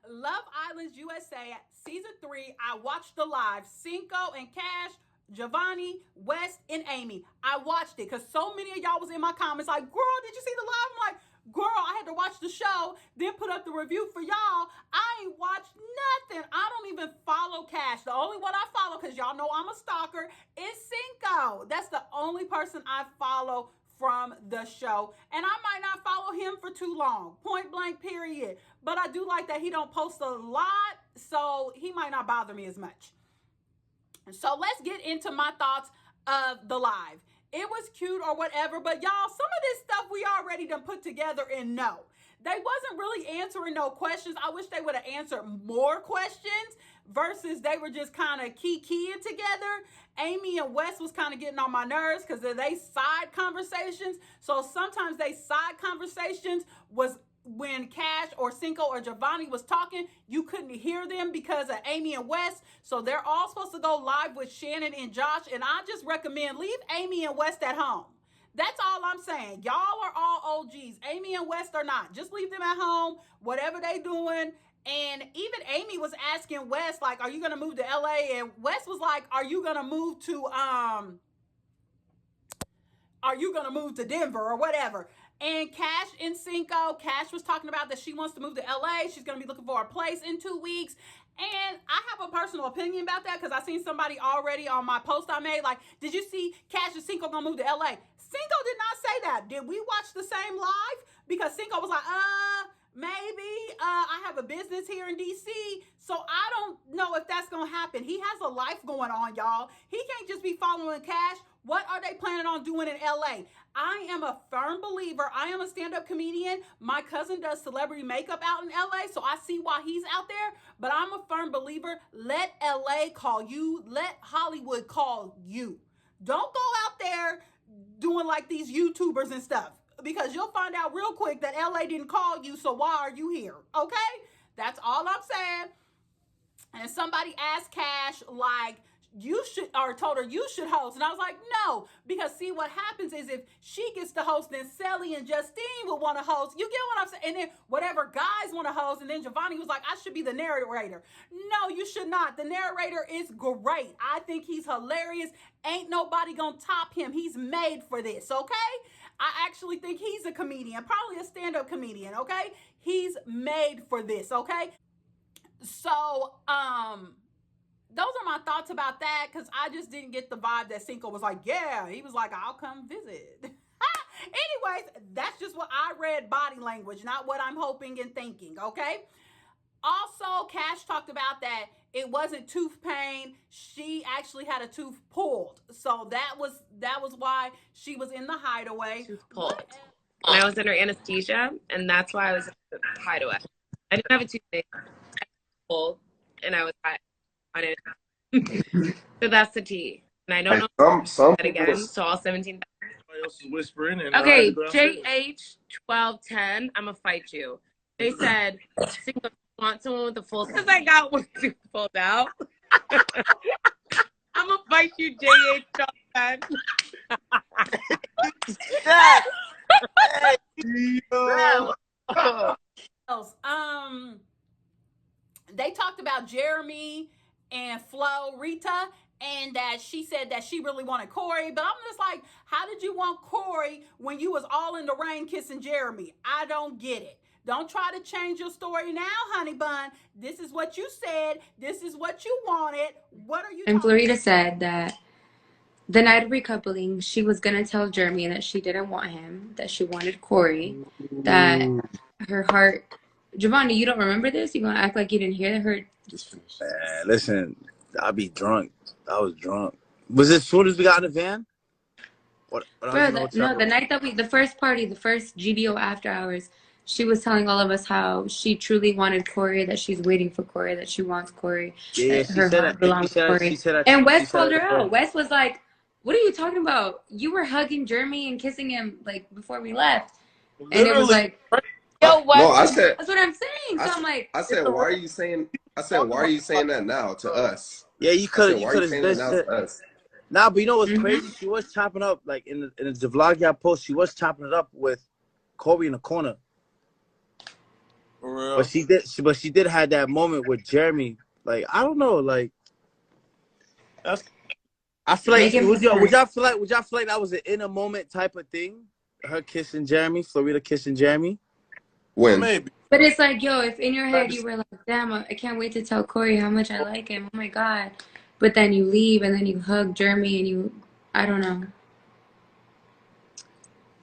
Love Island USA season 3. I watched the live. Cinco and Cash, Javonny, West, and Aimee. I watched it because so many of y'all was in my comments like, girl, did you see the live? I'm like, girl, I had to watch the show, then put up the review for y'all. I ain't watched nothing. I don't even follow Cash. The only one I follow, because y'all know I'm a stalker, is Cinco. That's the only person I follow from the show. And I might not follow him for too long. Point blank, period. But I do like that he don't post a lot, so he might not bother me as much. So let's get into my thoughts of the live. It was cute or whatever, but y'all, some of this stuff we already done put together and know. They wasn't really answering no questions. I wish they would have answered more questions versus they were just kind of keying together. Aimee and Wes was kind of getting on my nerves because they side conversations. So sometimes they side conversations was when Cash or Cinco or Javonny was talking, you couldn't hear them because of Aimee and West. So they're all supposed to go live with Shannon and Josh. And I just recommend leave Aimee and West at home. That's all I'm saying. Y'all are all OGs. Aimee and West are not. Just leave them at home, whatever they doing. And even Aimee was asking West, like, are you going to move to LA? And West was like, are you going to move to Denver or whatever? And Cash and Cinco, Cash was talking about that she wants to move to LA. She's going to be looking for a place in 2 weeks. And I have a personal opinion about that because I seen somebody already on my post I made, like, did you see Cash and Cinco going to move to LA? Cinco did not say that. Did we watch the same live? Because Cinco was like, maybe. I have a business here in DC, so I don't know if that's going to happen. He has a life going on, y'all. He can't just be following Cash. What are they planning on doing in LA? I am a firm believer. I am a stand-up comedian. My cousin does celebrity makeup out in LA, so I see why he's out there. But I'm a firm believer. Let LA call you. Let Hollywood call you. Don't go out there doing like these YouTubers and stuff, because you'll find out real quick that LA didn't call you, so why are you here? Okay? That's all I'm saying. And somebody asked Cash, like, you should, or told her you should host. And I was like, no, because see what happens is if she gets to host, then Sally and Justine will want to host. You get what I'm saying? And then whatever guys want to host. And then Javonny was like, I should be the narrator. No, you should not. The narrator is great. I think he's hilarious. Ain't nobody gonna top him. He's made for this, okay? I actually think he's a comedian, probably a stand-up comedian, okay? He's made for this, okay? So, those are my thoughts about that, because I just didn't get the vibe that Cinco was like, yeah. He was like, I'll come visit. Anyways, that's just what I read body language, not what I'm hoping and thinking, okay? Also, Cash talked about that it wasn't tooth pain. She actually had a tooth pulled. So that was why she was in the hideaway. Tooth pulled. And I was under anesthesia, and that's why I was in the hideaway. I didn't have a toothache. I pulled, and I was on it. So that's the tea. And I don't know that again. So all 17. Everybody else is whispering. And okay, JH1210, I'm going to fight you. They said, want someone with the full, because I got one tooth pulled out. I'm going to fight you, JH1210. They talked about Jeremy and Flo Rita, and that she said that she really wanted Corey. But I'm just like, how did you want Corey when you was all in the rain kissing Jeremy? I don't get it. Don't try to change your story now, honey bun. This is what you said. This is what you wanted. What are you And Florida said that the night of recoupling, she was going to tell Jeremy that she didn't want him, that she wanted Corey, that her heart... Javonny, you don't remember this? You going to act like you didn't hear that? Man, listen, I'll be drunk. I was drunk. Was it as soon as we got in the van? Bro, the night that the first party, the first GBO after hours, she was telling all of us how she truly wanted Corey, that she's waiting for Corey, that she wants Corey. Yeah, she said that. And Wes called her out. Wes was like, what are you talking about? You were hugging Jeremy and kissing him like before we left. And it was like, yo, what? No, I said, that's what I'm saying. So I'm like, I said, why are you saying that now to us? Yeah, you could have. Us? Nah, but you know what's crazy? She was chopping up, like in the vlog y'all post, she was chopping it up with Corey in the corner. For real. But she did have that moment with Jeremy. Like, I don't know. Like, That's I feel like Make it would make sense. y'all feel like that was an in a moment type of thing? Her kissing Jeremy, Florida kissing Jeremy. When? maybe. But it's like, yo, if in your head Like, you were like, damn, I can't wait to tell Corey how much I like him. Oh my God. But then you leave and then you hug Jeremy and you, I don't know.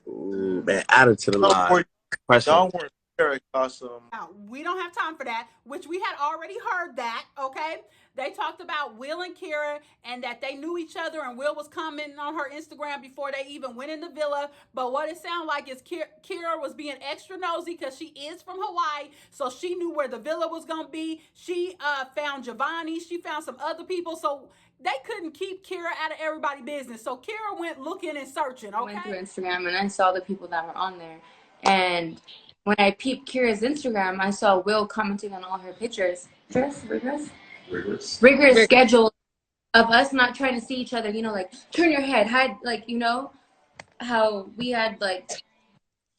Ooh, man, added to the no, lie. Pressure. y'all weren't there. Awesome. Now, we don't have time for that, which we had already heard that, okay? They talked about Will and Kira and that they knew each other, and Will was commenting on her Instagram before they even went in the villa. But what it sounded like is Kira was being extra nosy because she is from Hawaii, so she knew where the villa was going to be. She found Javonny. She found some other people, so they couldn't keep Kira out of everybody's business. So Kira went looking and searching, okay? I went through Instagram and I saw the people that were on there. And when I peeped Kira's Instagram, I saw Will commenting on all her pictures. Rigorous schedule of us not trying to see each other, you know, like turn your head, hide, like, you know, how we had like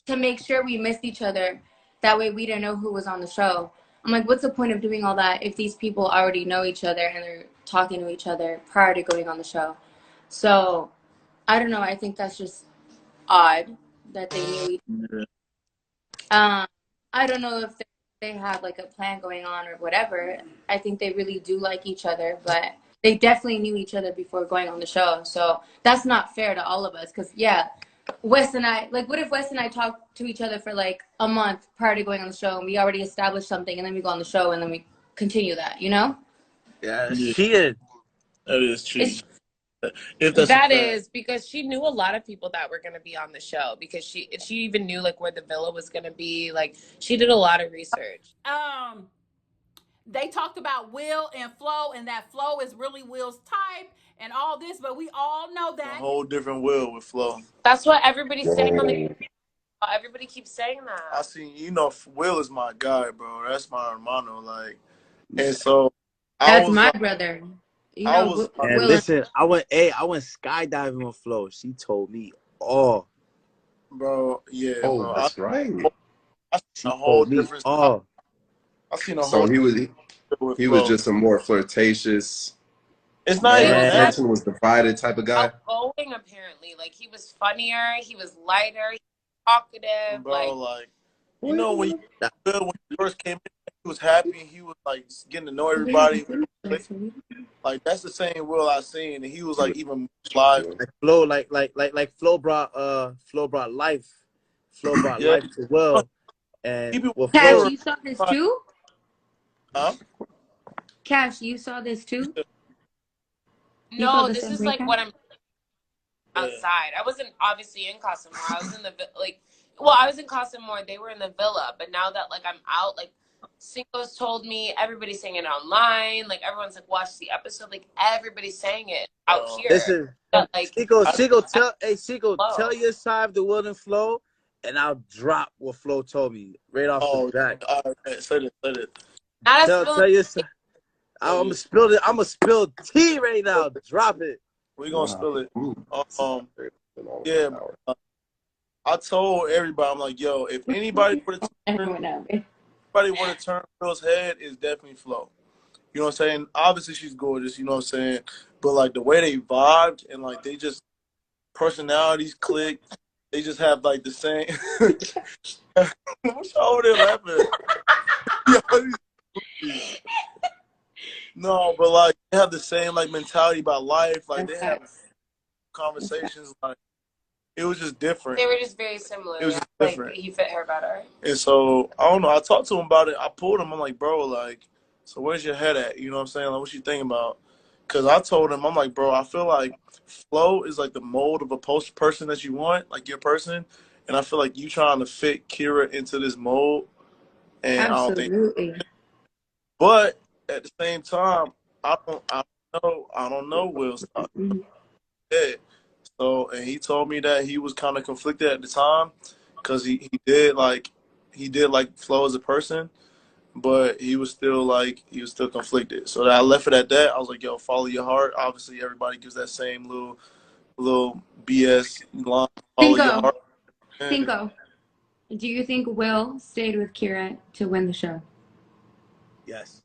to make sure we missed each other. That way we didn't know who was on the show. I'm like, what's the point of doing all that if these people already know each other and they're talking to each other prior to going on the show? So I don't know. I think that's just odd that they knew each other. I don't know if they have like a plan going on or whatever. I think they really do like each other, but they definitely knew each other before going on the show. So that's not fair to all of us. Because, yeah, Wes and I, like, what if Wes and I talk to each other for like a month prior to going on the show and we already established something and then we go on the show and then we continue that, you know? Yeah, Yeah. she did. That is true. It's If that's That a fact. is because she knew a lot of people that were going to be on the show because she even knew like where the villa was going to be. Like she did a lot of research. They talked about Will and Flo, and that Flo is really Will's type and all this, but we all know A that. whole different Will with Flo. That's what everybody's saying on the. Everybody keeps saying that. I see. You know, Will is my guy, bro. That's my hermano. Like, and so that's my brother. You I know, was And Will. listen, I went skydiving with Flo. She told me all. bro. Yeah, Oh, bro. that's right. I She seen a whole told me different side. all. I seen a So whole he was with he was Flo. just a more flirtatious, It's not even Man, that, attention was divided type of guy. Outgoing apparently. Like he was funnier. He was lighter. He was talkative. bro. Like Like, you know, when you first came in, he was happy. He was like getting to know everybody. Like that's the same Will I seen, and he was like even live. like Flo, like Flo brought life. Flo brought Yeah, life to Will, he and be with Cash, Flo, you saw this too? huh? Cash, you saw this too? You felt no, the this same is way, like Cash? what I'm outside. I wasn't obviously in Casa More. I was in the like. Well, I was in Casa More. They were in the villa, but now that like I'm out, like Cinco's told me, everybody's saying it online. Like everyone's like, watch the episode. Like everybody's saying it out here. listen, But, like Seco, Flo. tell your side of the Will and Flo, and I'll drop what Flo told me right off the bat. All right, say it. Not as Tell your side. I'm gonna spill it. I'm gonna spill tea right now. Drop it. We gonna spill it. Ooh. Yeah. I told everybody, I'm like, yo, if anybody were to turn Will's head, is definitely Flo. You know what I'm saying? Obviously, she's gorgeous. You know what I'm saying? But like the way they vibed and like they just personalities click. They just have like the same. What's over there laughing? No, but like they have the same like mentality about life. Like they have conversations. Like it was just different. They were just very similar. It was just like different. he fit her better. And so I don't know. I talked to him about it. I pulled him. I'm like, bro, like, so where's your head at? You know what I'm saying? Like, what you thinking about? Because I told him, I'm like, bro, I feel like Flo is like the mold of a post person that you want, like your person. And I feel like you trying to fit Kira into this mold. And Absolutely. I don't think. But at the same time, I don't know Will's thought. Yeah. So, and he told me that he was kind of conflicted at the time because he did like Flo as a person, but he was still conflicted. So I left it at that. I was like, yo, follow your heart. Obviously, everybody gives that same little BS line. Follow your heart. Cinco. Do you think Will stayed with Kira to win the show? Yes.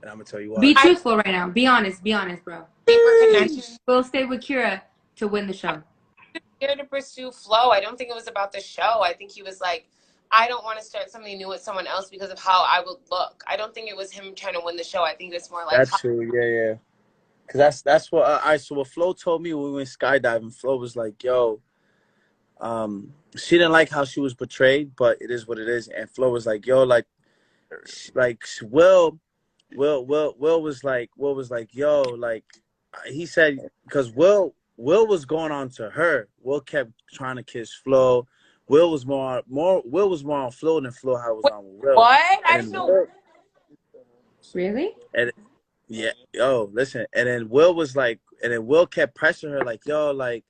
And I'm gonna tell you why. Be truthful right now. Be honest, bro. Deeper connection. Will stay with Kira to win the show. Here to pursue flow. I don't think it was about the show. I think he was like, I don't want to start something new with someone else because of how I would look. I don't think it was him trying to win the show. I think it's more like That's true. Yeah. Cause that's what. So what Flo told me when we went skydiving. Flo was like, "Yo, she didn't like how she was portrayed, but it is what it is." And Flo was like, "Yo, like Will was like, yo, like he said, because Will was going on to her. Will kept trying to kiss Flo. Will was more on Flo than Flo how was on with Will. what? I And didn't know. Really? and yeah, yo, listen. And then Will was like, and then Will kept pressing her like, yo, like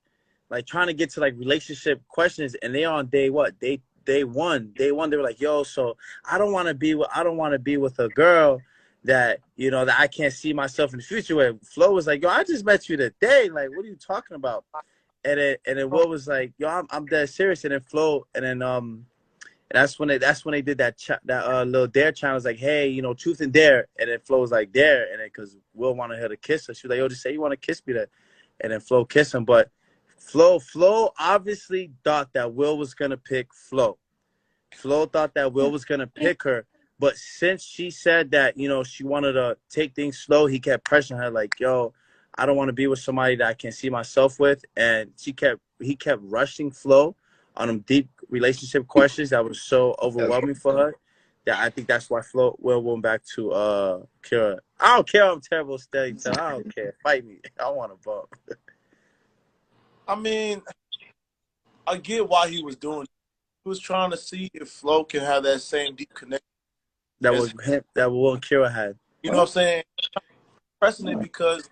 trying to get to like relationship questions. And they on day what? Day one. They were like, yo, so I don't want to be with a girl that, you know, that I can't see myself in the future with. Flo was like, yo, I just met you today. Like, what are you talking about? And then Will was like, yo, I'm dead serious. And then Flo, and then that's when they did that little dare challenge, like, hey, you know, truth and dare. And then Flo was like, dare. And then because Will wanted her to kiss her, she was like, yo, just say you want to kiss me. And then Flo kissed him. But Flo obviously thought that Will was gonna pick Flo. Flo thought that Will was gonna pick her, but since she said that, you know, she wanted to take things slow, he kept pressuring her like, yo, I don't want to be with somebody that I can see myself with. And he kept rushing Flo on them deep relationship questions that was so overwhelming for her. That I think that's why Will went back to Kira. I don't care, I'm terrible steady tell. I don't care. Fight me. I want a bump. I mean, I get why he was doing it. He was trying to see if Flo can have that same deep connection That was him, that Will and Kira had. You know what I'm saying? Pressing it because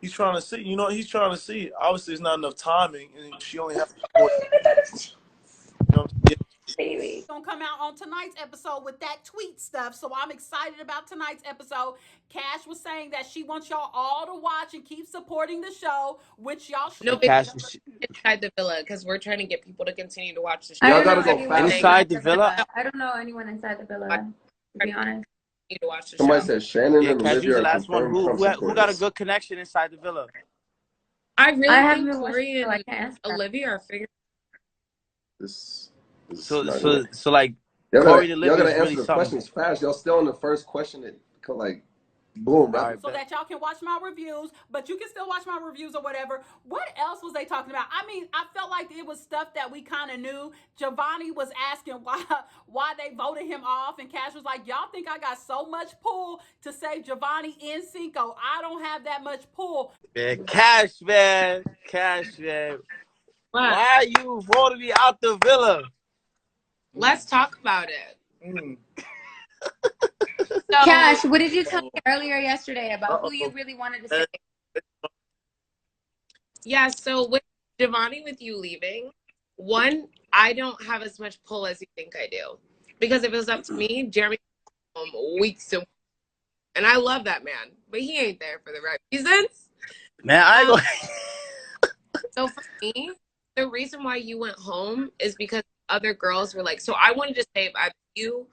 he's trying to see. You know, he's trying to see. Obviously, there's not enough timing, and she only has 4 years. You know, Baby. Gonna come out on tonight's episode with that tweet stuff, so I'm excited about tonight's episode. Cash was saying that she wants y'all all to watch and keep supporting the show, which y'all should. No, Cash, inside the villa because we're trying to get people to continue to watch the show. I Y'all don't gotta know go anyone fast. Inside the villa? I don't know anyone inside the villa, to be honest. Need to watch the Somebody show. said Shannon Yeah, and Cash, you Olivia the are last one. confirmed Trump Who got a supporters. good connection inside the villa? I really I think haven't watched Corey it, so I and can't answer that. Olivia are figuring. This is So not good. like Y'all Corey gotta, and y'all Olivia gotta is answer really the something. questions fast. Y'all still on the first question. It like boom, All rapid. right, So that y'all can watch my reviews, but you can still watch my reviews or whatever. What else was they talking about? I mean, I felt like it was stuff that we kind of knew. Javonny was asking why they voted him off, and Cash was like, y'all think I got so much pull to say Javonny in Cinco? I don't have that much pull. man. Cash, man. What? Why you voted me out the villa? Let's talk about it. So, Cash, what did you tell me earlier yesterday about who you really wanted to say? yeah, so with Javonny, with you leaving, one, I don't have as much pull as you think I do. Because if it was up to me, Jeremy weeks and I love that man, but he ain't there for the right reasons. Man, I ain't So for me, the reason why you went home is because other girls were like, so I wanted to save either you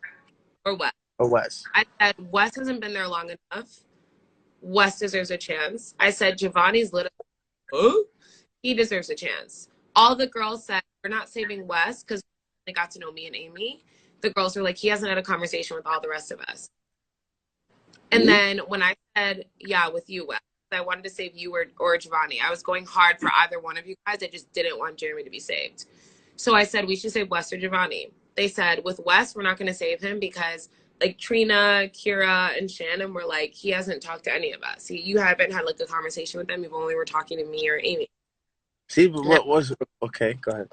or Wes. Or Wes. I said, Wes hasn't been there long enough. Wes deserves a chance. I said, Giovanni's literally, he deserves a chance. All the girls said, we're not saving Wes because they got to know me and Aimee. The girls were like, he hasn't had a conversation with all the rest of us. And then when I said, yeah, with you, Wes, I wanted to save you or Javonny. I was going hard for either one of you guys. I just didn't want Jeremy to be saved. So I said, we should save Wes or Javonny. They said, with Wes, we're not going to save him because like Trina, Kira, and Shannon were like, he hasn't talked to any of us. You haven't had like a conversation with them. You've only were talking to me or Aimee. See, but what was okay? Go ahead.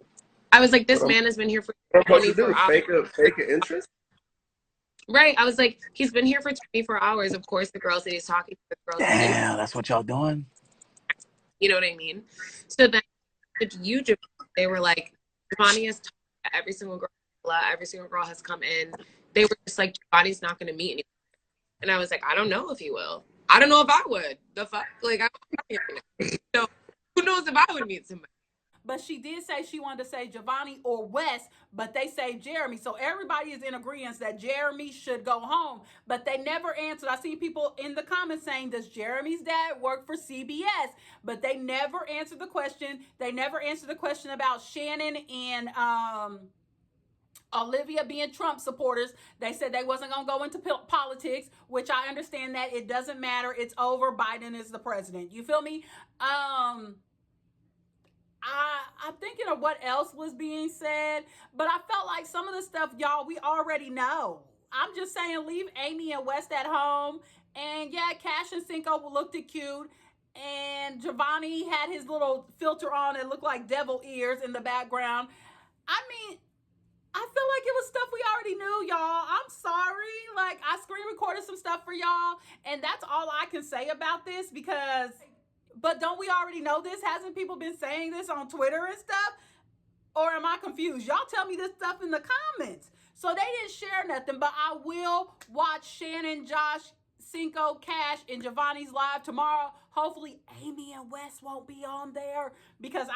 I was like, this man has been here for What am I supposed to 24 do? hours. Fake an interest? Right. I was like, he's been here for 24 hours. Of course, the girls that he's talking to, the girls that Damn, that's what y'all doing. you know what I mean? So then you, they were like, Javonny has talked to every single girl. Every single girl has come in. They were just like, Javonny's not going to meet anyone. And I was like, I don't know if he will. I don't know if I would. The fuck? Like, I don't know. So who knows if I would meet somebody? but she did say she wanted to say Javonny or Wes, but they saved Jeremy. So everybody is in agreement that Jeremy should go home, but they never answered. I see people in the comments saying, does Jeremy's dad work for CBS? But they never answered the question. They never answered the question about Shannon and Olivia being Trump supporters. They said they wasn't going to go into politics, which I understand that it doesn't matter. It's over. Biden is the president. You feel me? I'm thinking of what else was being said, but I felt like some of the stuff, y'all, we already know. I'm just saying, leave Aimee and West at home. And yeah, Cash and Cinco looked cute. And Javonny had his little filter on. It looked like devil ears in the background. I mean, I feel like it was stuff we already knew, y'all. I'm sorry. Like, I screen recorded some stuff for y'all, and that's all I can say about this because, but don't we already know this? Hasn't people been saying this on Twitter and stuff? Or am I confused? Y'all tell me this stuff in the comments. So they didn't share nothing, but I will watch Shannon, Josh, Cinco, Cash, and Javonny's live tomorrow. Hopefully Aimee and Wes won't be on there because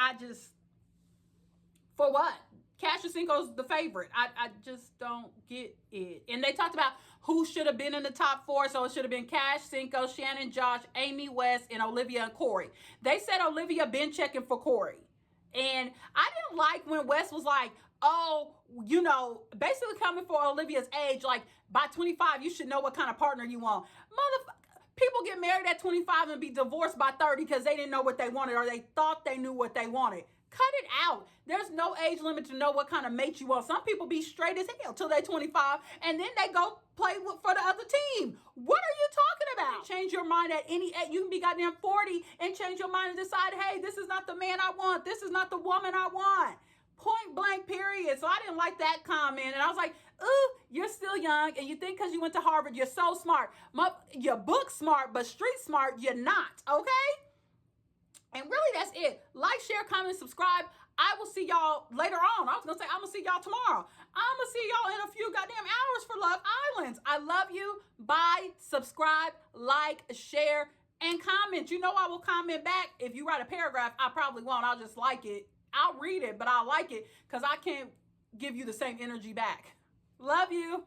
for what? Cash and Cinco's the favorite. I just don't get it. And they talked about who should have been in the top 4. So it should have been Cash, Cinco, Shannon, Josh, Aimee, West, and Olivia and Corey. They said Olivia been checking for Corey. And I didn't like when West was like, oh, you know, basically coming for Olivia's age. Like, by 25, you should know what kind of partner you want. Motherfucker. People get married at 25 and be divorced by 30 because they didn't know what they wanted or they thought they knew what they wanted. Cut it out. There's no age limit to know what kind of mate you want. Some people be straight as hell till they're 25 and then they go play for the other team. What are you talking about? Change your mind at any age. You can be goddamn 40 and change your mind and decide, hey, this is not the man I want. This is not the woman I want. Point blank, period. So I didn't like that comment. And I was like, ooh, you're still young. And you think because you went to Harvard, you're so smart. You're book smart, but street smart, you're not. Okay? And really, that's it. Like, share, comment, subscribe. I will see y'all later on. I was going to say, I'm going to see y'all tomorrow. I'm going to see y'all in a few goddamn hours for Love Islands. I love you. Bye. Subscribe, like, share, and comment. You know I will comment back. If you write a paragraph, I probably won't. I'll just like it. I'll read it, but I'll like it because I can't give you the same energy back. Love you.